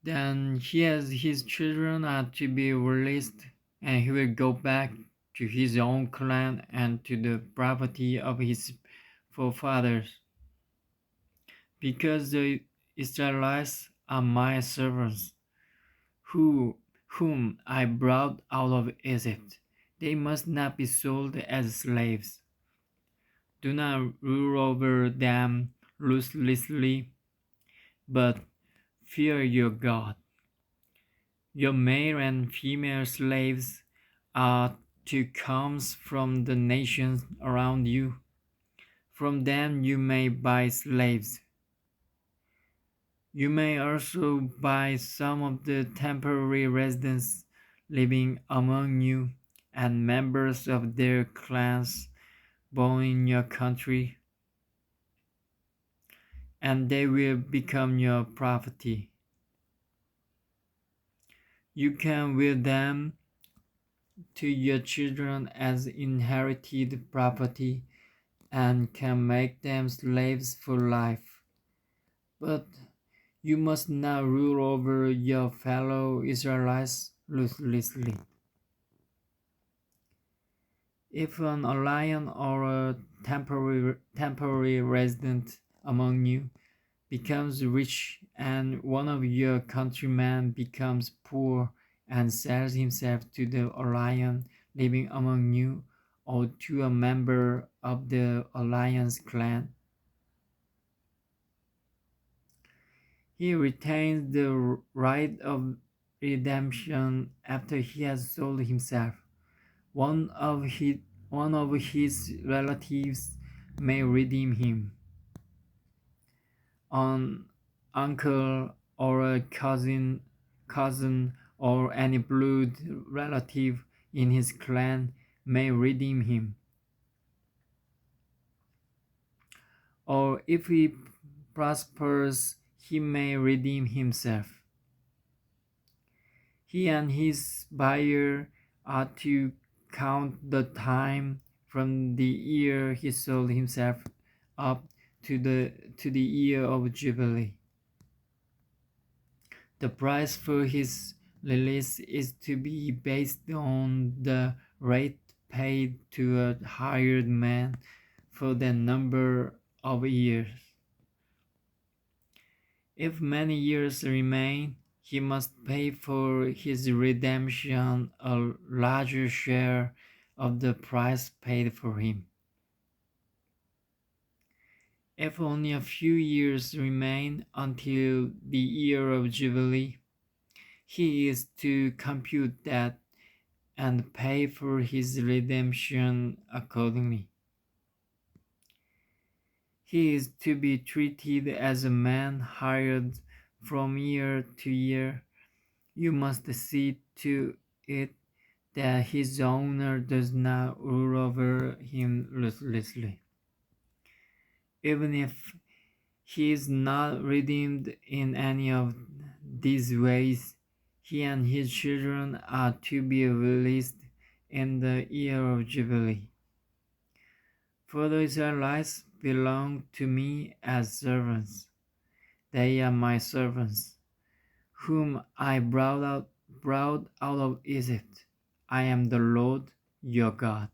Then his children are to be released, and he will go back to his own clan and to the property of his forefathers, because the Israelites are my servants, whom I brought out of Egypt. They must not be sold as slaves. Do not rule over them ruthlessly, but fear your God. Your male and female slaves are to come from the nations around you. From them you may buy slaves. You may also buy some of the temporary residents living among you and members of their clans born in your country, and they will become your property. You can will them to your children as inherited property and can make them slaves for life. But you must not rule over your fellow Israelites ruthlessly. If an alien or a temporary resident among you becomes rich and one of your countrymen becomes poor and sells himself to the alien living among you or to a member of the alien's clan, he retains the right of redemption after he has sold himself. One of his relatives may redeem him. An uncle or a cousin or any blood relative in his clan may redeem him. Or if he prospers, he may redeem himself. He and his buyer are to count the time from the year he sold himself up to the year of Jubilee. The price for his release is to be based on the rate paid to a hired man for that number of years. If many years remain, he must pay for his redemption a larger share of the price paid for him. If only a few years remain until the year of Jubilee, he is to compute that and pay for his redemption accordingly. He is to be treated as a man hired from year to year. You must see to it that his owner does not rule over him ruthlessly. Even if he is not redeemed in any of these ways, he and his children are to be released in the year of Jubilee. For the Israelites belong to me as servants. They are my servants, whom I brought out of Egypt. I am the Lord your God.